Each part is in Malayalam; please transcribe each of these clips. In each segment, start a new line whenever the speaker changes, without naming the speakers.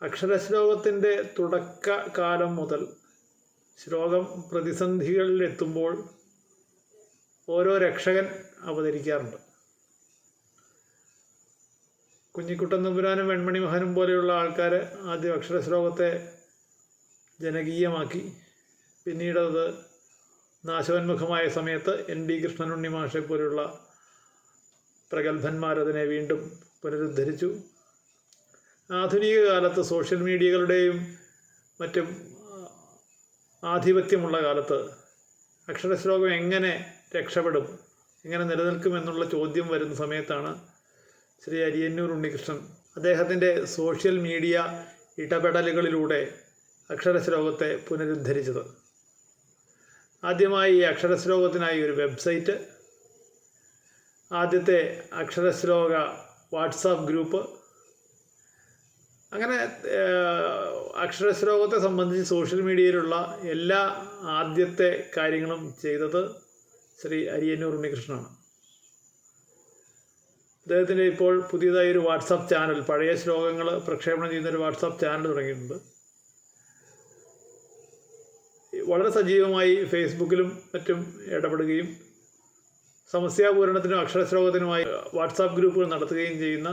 അക്ഷരശ്ലോകത്തിൻ്റെ തുടക്കകാലം മുതൽ ശ്ലോകം പ്രതിസന്ധികളിലെത്തുമ്പോൾ ഓരോ രക്ഷകൻ അവതരിക്കാറുണ്ട്. കുഞ്ഞിക്കുട്ടൻ തമ്പുരാനും വെൺമണി മഹനും പോലെയുള്ള ആൾക്കാർ ആദ്യം അക്ഷരശ്ലോകത്തെ ജനകീയമാക്കി. പിന്നീടത് നാശോന്മുഖമായ സമയത്ത് ND കൃഷ്ണനുണ്ണി മാഷെ പോലുള്ള പ്രഗത്ഭന്മാരതിനെ വീണ്ടും പുനരുദ്ധരിച്ചു. ആധുനിക കാലത്ത് സോഷ്യൽ മീഡിയകളുടെയും മറ്റും ആധിപത്യമുള്ള കാലത്ത് അക്ഷരശ്ലോകം എങ്ങനെ രക്ഷപ്പെടും, എങ്ങനെ നിലനിൽക്കുമെന്നുള്ള ചോദ്യം വരുന്ന സമയത്താണ് ശ്രീ അരിയന്നൂർ ഉണ്ണികൃഷ്ണൻ അദ്ദേഹത്തിൻ്റെ സോഷ്യൽ മീഡിയ ഇടപെടലുകളിലൂടെ അക്ഷരശ്ലോകത്തെ പുനരുദ്ധരിച്ചത്. ആദ്യമായി ഈ അക്ഷരശ്ലോകത്തിനായി ഒരു വെബ്സൈറ്റ്, ആദ്യത്തെ അക്ഷരശ്ലോക വാട്സാപ്പ് ഗ്രൂപ്പ്, അങ്ങനെ അക്ഷരശ്ലോകത്തെ സംബന്ധിച്ച് സോഷ്യൽ മീഡിയയിലുള്ള എല്ലാ ആദ്യത്തെ കാര്യങ്ങളും ചെയ്തത് ശ്രീ അരിയന്നൂർ ഉണ്ണികൃഷ്ണനാണ്. അദ്ദേഹത്തിൻ്റെ ഇപ്പോൾ പുതിയതായി ഒരു വാട്സാപ്പ് ചാനൽ, പഴയ ശ്ലോകങ്ങൾ പ്രക്ഷേപണം ചെയ്യുന്നൊരു വാട്സാപ്പ് ചാനൽ തുടങ്ങിയിട്ടുണ്ട്. വളരെ സജീവമായി ഫേസ്ബുക്കിലും മറ്റും ഇടപെടുകയും സമസ്യാപൂരണത്തിനും അക്ഷരശ്ലോകത്തിനുമായി വാട്സാപ്പ് ഗ്രൂപ്പുകൾ നടത്തുകയും ചെയ്യുന്ന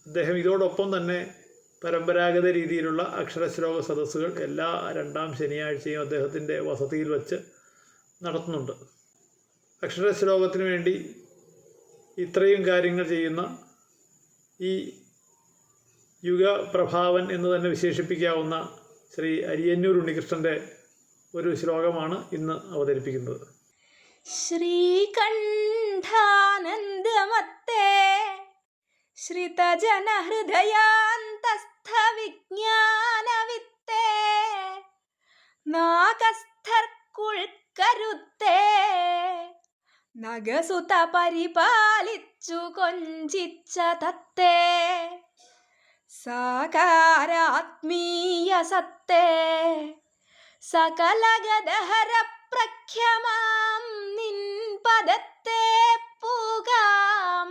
അദ്ദേഹം ഇതോടൊപ്പം തന്നെ പരമ്പരാഗത രീതിയിലുള്ള അക്ഷരശ്ലോക സദസ്സുകൾ എല്ലാ രണ്ടാം ശനിയാഴ്ചയും അദ്ദേഹത്തിൻ്റെ വസതിയിൽ വച്ച് നടത്തുന്നുണ്ട്. അക്ഷരശ്ലോകത്തിന് വേണ്ടി ഇത്രയും കാര്യങ്ങൾ ചെയ്യുന്ന ഈ യുഗപ്രഭാവൻ എന്ന് തന്നെ വിശേഷിപ്പിക്കാവുന്ന ശ്രീ അരിയന്നൂർ ഉണ്ണികൃഷ്ണൻ്റെ ഒരു ശ്ലോകമാണ് ഇന്ന് അവതരിപ്പിക്കുന്നത്.
ശ്രീകണ്ഠാനന്ദമത്തേ ശ്രിതജനഹൃദയാന്തസ്ഥവിജ്ഞാനവിത്തേ നാഗസ്ഥർക്കുൾക്കരുത്തേ നഗസുത പരിപാലിച്ചു കൊഞ്ചിച്ച തത്തേ സാകാരാത്മീയ സത്തേ സകലഗദഹര പ്രഖ്യമാം നിൻ പദത്തെ പൂകാം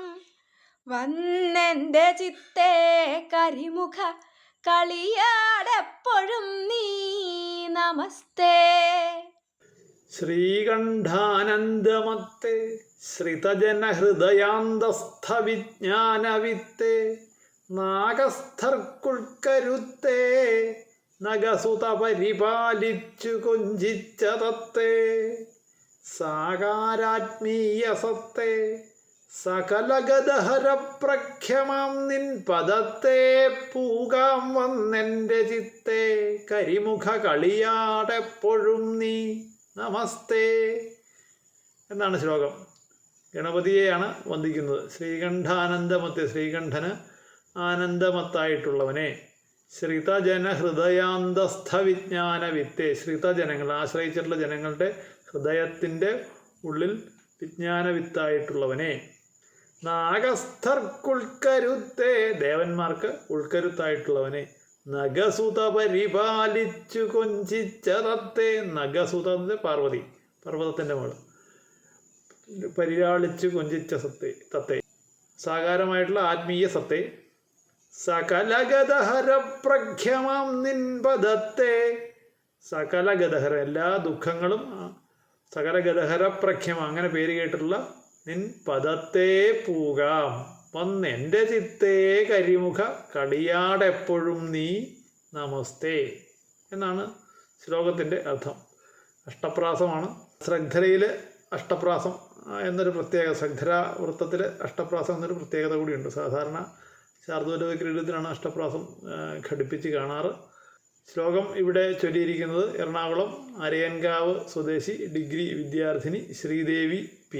വന്നെൻ്റെ ചിത്തേ കരിമുഖ കളിയാടെപ്പോഴും നീ നമസ്തേ.
ശ്രീകണ്ഠാനന്ദമത്തേ ശ്രിതജനഹൃദയാന്തസ്ഥവിജ്ഞാനവിത്തേ നാഗസ്ഥർക്കുൾക്കരുത്തേ നഗസുത പരിപാലിച്ചു കൊഞ്ചിച്ച തത്തേ സാകാരാത്മീയ സത്തേ സകലഗദഹര പ്രഖ്യമാം നിൻ പദത്തെ പൂകാം വന്നെൻ്റെ ചിത്തേ കരിമുഖ കളിയാടെപ്പോഴും നീ നമസ്തേ എന്നാണ് ശ്ലോകം. ഗണപതിയെയാണ് വന്ദിക്കുന്നത്. ശ്രീകണ്ഠാനന്ദമത്തെ, ശ്രീകണ്ഠന് ആനന്ദമത്തായിട്ടുള്ളവനെ, ശ്രിതജന ഹൃദയാന്തസ്ഥവിജ്ഞാനവിത്തേ, ശ്രിതജനങ്ങൾ ആശ്രയിച്ചിട്ടുള്ള ജനങ്ങളുടെ ഹൃദയത്തിൻ്റെ ഉള്ളിൽ വിജ്ഞാനവിത്തായിട്ടുള്ളവനെ, നാഗസ്ഥർക്കുൾക്കരുത്തേ ദേവന്മാർക്ക് ഉൾക്കരുത്തായിട്ടുള്ളവനെ, നഗസുത പരിപാലിച്ചു കൊഞ്ചിച്ച തത്തേ, നഗസുത പാർവതി പർവ്വതത്തിൻ്റെ മകൾ, പരിപാലിച്ചു കൊഞ്ചിച്ച തത്തേ സാകാരമായിട്ടുള്ള ആത്മീയ സത്തേ, സകലഗദഹര പ്രഖ്യമാം നിൻ പദത്തെ, സകലഗദഹര എല്ലാ ദുഃഖങ്ങളും സകലഗദഹര പ്രഖ്യമ അങ്ങനെ പേര് കേട്ടിട്ടുള്ള നിൻ പദത്തെ പൂകാം വന്നെൻ്റെ ചിത്തേ കരിമുഖ കളിയാടെപ്പോഴും നീ നമസ്തേ എന്നാണ് ശ്ലോകത്തിൻ്റെ അർത്ഥം. അഷ്ടപ്രാസമാണ്. ശ്രദ്ധരയിൽ അഷ്ടപ്രാസം എന്നൊരു പ്രത്യേകത, ശ്രദ്ധര വൃത്തത്തിൽ അഷ്ടപ്രാസം എന്നൊരു പ്രത്യേകത കൂടിയുണ്ട്. സാധാരണ ശാർദൂല ക്രീഡത്തിലാണ് അഷ്ടപ്രാസം ഘടിപ്പിച്ച് കാണാറ്. ശ്ലോകം ഇവിടെ ചൊല്ലിയിരിക്കുന്നത് എറണാകുളം അരയൻകാവ് സ്വദേശി ഡിഗ്രി വിദ്യാർത്ഥിനി ശ്രീദേവി P.